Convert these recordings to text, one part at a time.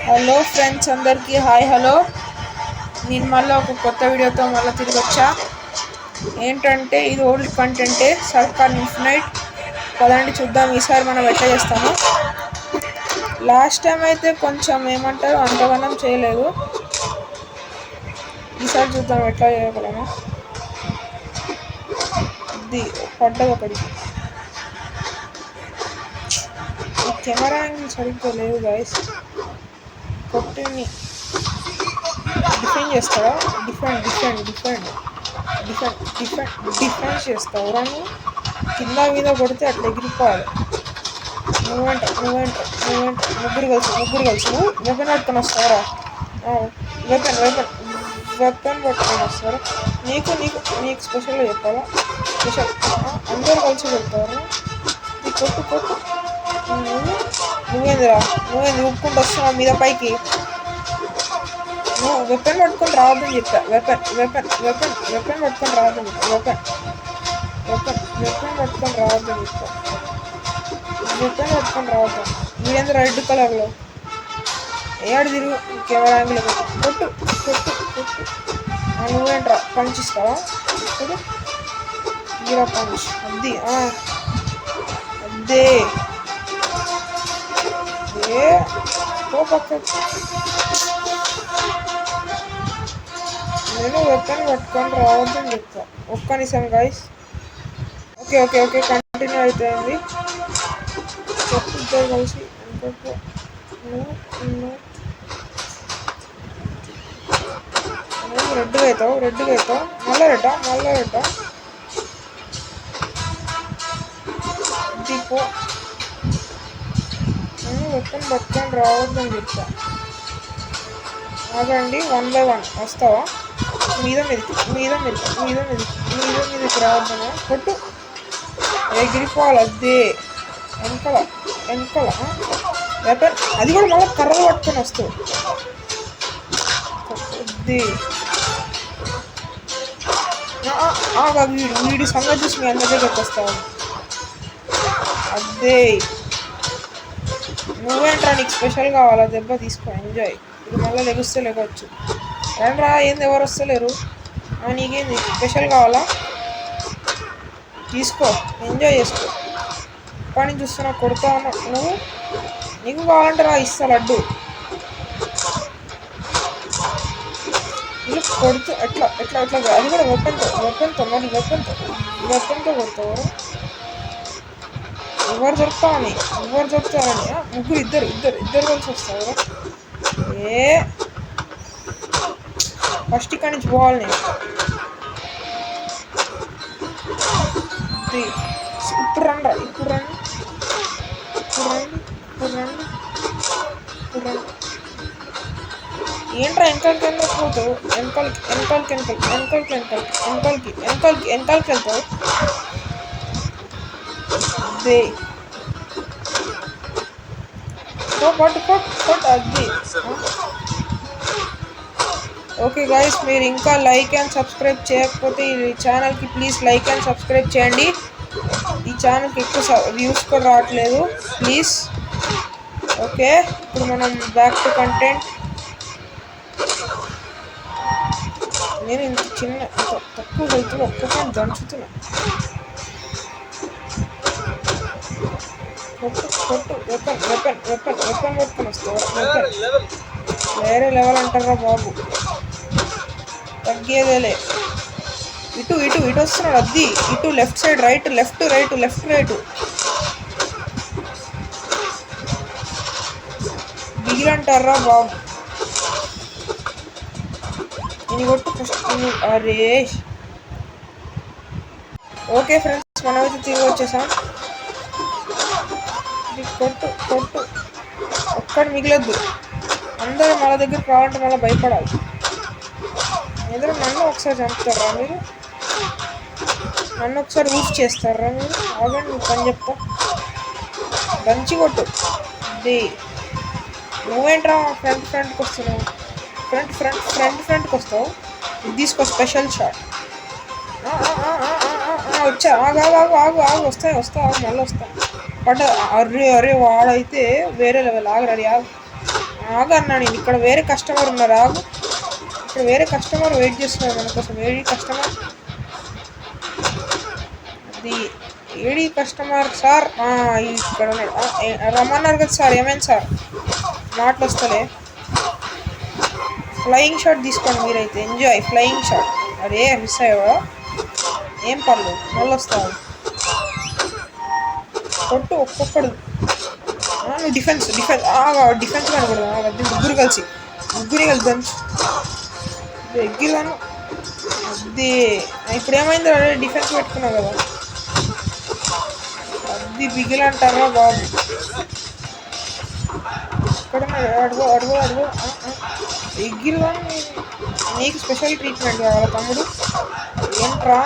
Hello friends అందరికీ hi hello. నేను మళ్ళీ ఒక కొత్త వీడియోతో మళ్ళీ తిరిగి వచ్చా. ఏంటంటే ఇది ఓల్డ్ కంటెంటే, సర్కార్ ఇన్ఫినైట్. పదండి చూద్దాం ఈసారి మనం ఎట్లా చేస్తాము. లాస్ట్ టైం అయితే కొంచెం ఏమంటారు అంతగానం చేయలేదు. ఈసారి చూద్దాం ఎట్లా చేయగలము. ఇది పడ్డది ఒకటికి. ఈ కెమెరా యాంగిల్ సరిగ్గా లేదు గైస్. కొట్టిని డిఫెండ్ చేస్తారా? డిఫెండ్ చేస్తావు రాను. కింద మీద కొడితే అట్లా ఎగిరిపోవాలి. నువ్వేంట ముగ్గురు కలిసి నువ్వు వెపన్ పట్టుకొని వస్తారా? వెపన్ పట్టుకొని వస్తారా? నీకు స్పెషల్గా చెప్పాలా? స్పెషల్ అందరూ కలిసి కొడతారు. కొట్టు నువ్వేంది ఊపుకుంటూ వస్తున్నావు మీద పైకి. నువ్వు వెపన్ పట్టుకొని రావద్దని చెప్పా. వెపన్ పట్టుకొని రావద్దని చెప్పా. వెపన్ పట్టుకొని రావద్దని వీడేంద్ర రెడ్ కలర్లో ఏడు తిరుగు కెమెరా యాంగిల్ కొట్టు. నువ్వేంట్రా పంచ్ ఇస్తావా? ఇప్పుడు హీరో పంచ్ అద్ది అద్దే పక్క. నేను వెపన్ పట్టుకొని రావద్దని చెప్తా. ఒక్క నిమిషం గైస్. ఓకే కంటిన్యూ అవుతుంది. ఇద్దరు కలిసి రెడ్గా అవుతావు మళ్ళా రెడ్డా దీపో. నేను వెపన్ పట్టుకొని రావద్దని చెప్తా. ఆగండి 1 by 1 వస్తావా? మీద మీదకి రావద్దనా? కొట్టు ఎగిరిపోవాలి. అదే వెనకాల వెపన్ అది కూడా మళ్ళీ కర్రలు పట్టుకొని వస్తావు. వీడి సంగతి చూసి మీ అందరి దగ్గరికి వస్తావు. అదే నువ్వేంట్రా నీకు స్పెషల్ కావాలా? దెబ్బ తీసుకో, ఎంజాయ్. ఇది మళ్ళీ లెగుస్తే లెగవచ్చు. రండ్రా, ఏంది ఎవరు వస్తలేరు? నీకేంది స్పెషల్ కావాలా? తీసుకో, ఎంజాయ్ చేసుకో. పని చూస్తున్నా కొడతా ఉన్నా. నీకు కావాలంటే రా, ఇస్తా లడ్డు. కొడుతూ ఎట్లా అది కూడా వెపన్తో కొడతావు. ఎవరు దొరుకుతారని ముగ్గురు ఇద్దరు కలిసి వస్తారు. ఫస్ట్ ఇక్కడి నుంచి పోవాలి నేను. ఇప్పుడు రండి. ఏంట్రా వెనకాలకి ఎందుకు పోతావు? వెనకాలకి వెళ్తావు. పట్టు అది. ఓకే గైస్, మీరు ఇంకా లైక్ అండ్ సబ్స్క్రైబ్ చేయకపోతే ఈ ఛానల్కి ప్లీజ్ లైక్ అండ్ సబ్స్క్రైబ్ చేయండి. ఈ ఛానల్కి ఎక్కువ వ్యూస్ కూడా రావట్లేదు ప్లీజ్. ఓకే, ఇప్పుడు మనం బ్యాక్ టు కంటెంట్. నేను ఇంత తక్కువ వెళ్తున్నా, ఒక్కొక్కటి దంచుతున్నా. కొట్టు వెపన్ పట్టుకొని వస్తావు. వేరే లెవెల్ అంటారా బాబు, తగ్గేదేలే. ఇటు వస్తున్నాడు. అద్ది ఇటు లెఫ్ట్ సైడ్ లెఫ్ట్ రైట్ బిగిలంటారా బాబు. నేను కొట్టు ఫస్ట్. అరే ఓకే ఫ్రెండ్స్, మనమైతే తిరిగి వచ్చేసాం. కొట్టు ఒక్కటి మిగిలొద్దు. అందరూ మన దగ్గరికి రావాలంటే మళ్ళీ భయపడాలి. ఎదురు నన్ను ఒకసారి చంపుతారా మీరు? నన్ను ఒకసారి యూజ్ చేస్తారా మీరు? ఆగండి, నువ్వు పని చెప్తా. దంచి కొట్టు. నువ్వేంట్రా ఫ్రంట్కి వస్తున్నావు? ఫ్రంట్కి వస్తావు. ఇది తీసుకో, స్పెషల్ షాట్. వచ్చా ఆగు వస్తాయి మళ్ళీ వస్తా. బట్ అరే వాడైతే వేరే లెవెల్. ఆగరా ఆగన్నా, నేను ఇక్కడ వేరే కస్టమర్ ఉన్నారు, ఆగు. ఇక్కడ వేరే కస్టమర్ వెయిట్ చేస్తున్నారు మన కోసం. ఏడి కస్టమర్, అది ఏడి కస్టమర్ సార్? ఇక్కడ ఉన్నాడు. రమ్మన్నారు కదా సార్, ఏమైంది సార్? మాటలు వస్తలే. ఫ్లయింగ్ షాట్ తీసుకోండి మీరైతే, ఎంజాయ్ ఫ్లయింగ్ షాట్. అరే మిస్ అయ్యావా? ఏం పర్లేదు, మళ్ళీ వస్తావు. కొట్టు ఒక్కొక్కడు. నువ్వు డిఫెన్స్ కనకూడదు. ముగ్గురు కలిసి దంచు ఎగ్గిరాను. అది ఇప్పుడు ఏమైంది? డిఫెన్స్ పెట్టుకున్నావు కదా, అది బిగిలంటారా బాబు? ఇక్కడ అడుగు అడుగు అడుగు. ఎగ్గిరాను, నీకు స్పెషల్ ట్రీట్మెంట్ కావాలా తమ్ముడు? ఏంట్రా?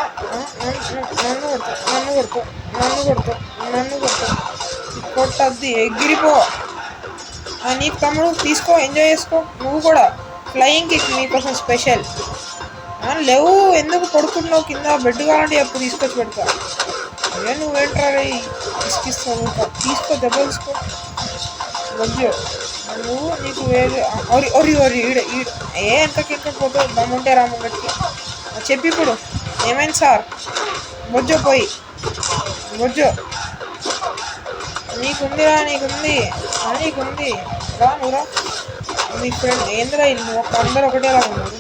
నన్ను కొట్టద్ది, ఎగిరిపో. నీకు తమ్ముడు తీసుకో, ఎంజాయ్ చేసుకో. నువ్వు కూడా ఫ్లయింగ్ కిక్ మీకోసం స్పెషల్. లేవు, ఎందుకు పడుకుంటున్నావు కింద? బెడ్ కావాలంటే ఎప్పుడు తీసుకొచ్చి పెడతా. అదే నువ్వేంట్రా ఇసుకిస్తావు. తీసుకో, దెబ్బ తీసుకో. వద్దు నువ్వు, నీకు వేరే ఈడ ఎంతకెక్కకపోతావు. దమ్ముంటే రాముంగడికి చెప్పి. ఇప్పుడు ఏమైంది సార్? బొజ్జో పోయి బొజ్జో. నీకుంది రా నువ్వురా. మీ ఫ్రెండ్ ఏందిరా ఇల్లు అందరూ ఒకటేలా ఉన్నారు.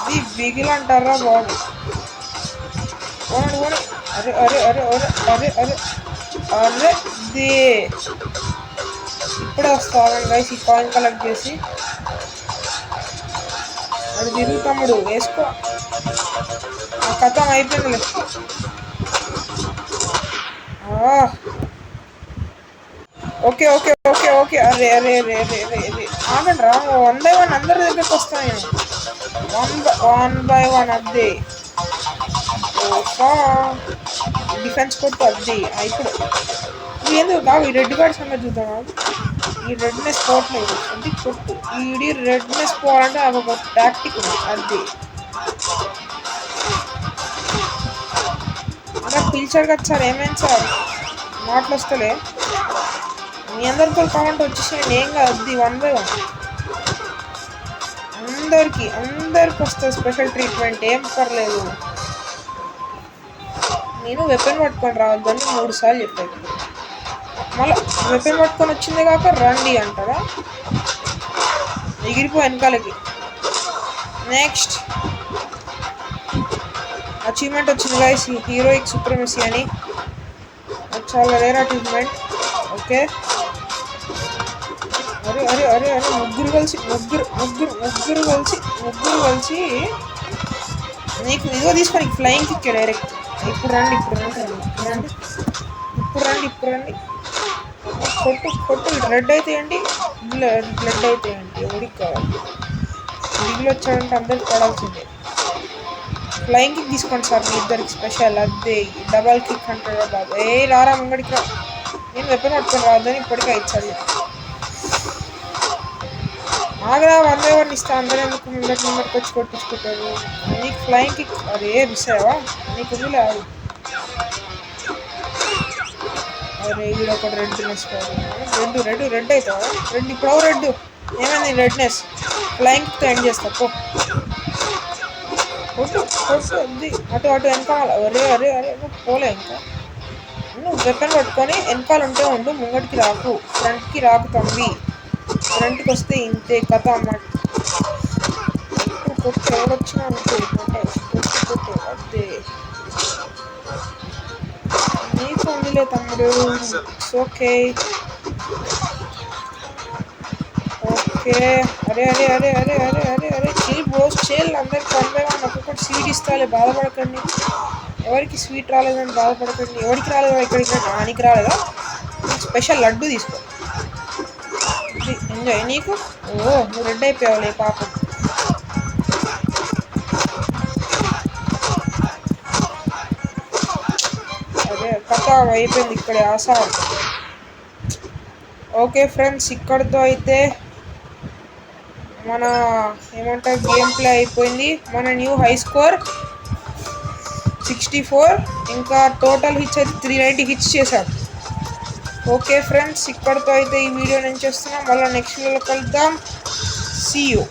ఇది బిగిల్ అంటారా బాబు? పోనీ. అరే అరే అరే అరే అరే అరే అరే ది ఇప్పుడే వస్తాను గైస్. ఈ కాయిన్ కలెక్ట్ చేసి అది తిరుగు తమ్ముడు, వేసుకో. కథం అయిపోయిందిలే. Okay okay okay okay. అరే అరే అరే అరే అరే అరే ఆగండి రా. 1 by 1 అందరి దగ్గరికి వస్తాను నేను. 1 by 1 అద్ది. డిఫెన్స్ కొట్టు అద్ది. ఇప్పుడు ఇది ఎందుకు కాదు? ఈ రెడ్ కార్డ్స్ అన్న చూద్దాం. ఈ రెడ్నెస్ పోవట్లేదు, అది కొట్టు. ఈ రెడ్నెస్ పోవాలంటే అది ఒక టాక్టిక్ ఉంది. అది అలా పిలిచాడు కదా సార్, ఏమైంది సార్? మాటలు వస్తలే. మీ అందరితో కామెంట్ వచ్చేసేయండి, ఏం కాదు. అది 1 by 1 అందరికి వస్తుంది స్పెషల్ ట్రీట్మెంట్, ఏం పర్లేదు. నేను వెపన్ పట్టుకొని రావద్దని 3 సార్లు చెప్పాను. మళ్ళీ వెపన్ పట్టుకొని వచ్చిందే కాక రండి అంటారా? ఎగిరిపో వెనకాలకి. నెక్స్ట్ అచీవ్మెంట్ వచ్చింది గైస్, హీరోయిక్ సుప్రమసీ అని. చాలా రేర్ అచీవ్మెంట్. ఓకే. అరే అరే అరే అరే ముగ్గురు కలిసి నీకు ఇదిగో తీసుకొని ఫ్లయింగ్ కిక్ డైరెక్ట్. ఇప్పుడు రండి కొట్టు. రెడ్ అయితే ఏంటి, బ్లడ్ అయితే ఏంటి? ఎవరికి కావాలి? దిగులు వచ్చాడంటే అందరికి పడాల్సిందే. ఫ్లయింగ్ కిక్ తీసుకోండి సార్, మీ ఇద్దరికి స్పెషల్. అదే డబల్ కిక్ అంటారా బాబు? రారా ముంగడికి రా. నేను వెపన్ పట్టుకొని రావద్దని ఇప్పటికే ఇచ్చాడు. ఆగరా, 1 by 1 ఇస్తా. అందరూ ఎందుకు ముందరికి వచ్చి కొట్టించుకుంటారు? నీకు ఫ్లయింగ్ కిక్ అదే మిస్ అయ్యావా? నీకు వదిలే. అరే ఈడొకటి రెడ్నెస్ రెడ్ అవుతావా? ఇప్పుడు రెడ్ ఏమైంది? రెడ్నెస్ ఫ్లయింగ్ కిక్తో ఎండ్ చేస్తా. కొట్టు ఉంది. అటు వెనకాల. అరే అరే అరే నువ్వు పోలే ఇంకా. నువ్వు వెపన్ పట్టుకొని వెనకాల ఉంటే ఉండు, ముంగటికి రాకు, ఫ్రంట్కి రాకు తమ్మి. ఫ్రంట్కి వస్తే ఇంతే కథ అన్నమాట. కొట్టు ఎవరొచ్చినా అంతే. కొట్టు అదే నీకు ఉందిలే తమ్ముడు. ఓకే. అరే అరే అరే అరే అరే అరే అరే చిల్ బ్రోస్ చిల్. అందరికి 1 by 1 ఒక్కొక్కటి స్వీట్ ఇస్తాలే, బాధపడకండి. ఎవరికి స్వీట్ రాలేదని బాధపడకండి. ఎవరికి రాలేదా? ఇక్కడికి నానికి రాలేదా? స్పెషల్ లడ్డు తీసుకో, ఎంజాయ్. నీకు నువ్వు రెడ్ అయిపోయావులే పాపం. అదే కథ అయిపోయింది ఇక్కడే ఆసాం. ఓకే ఫ్రెండ్స్, ఇక్కడితో అయితే మన ఏమంటారు గేమ్ ప్లే అయిపోయింది. మన న్యూ హై స్కోర్ 64. ఇంకా టోటల్ హిట్స్ అయితే 390 హిట్స్ చేశాడు. ఓకే ఫ్రెండ్స్, ఇక్కడితో అయితే ఈ వీడియో నేను చేస్తున్నాం. మళ్ళీ నెక్స్ట్ వీడియోలో కలుద్దాం. See you.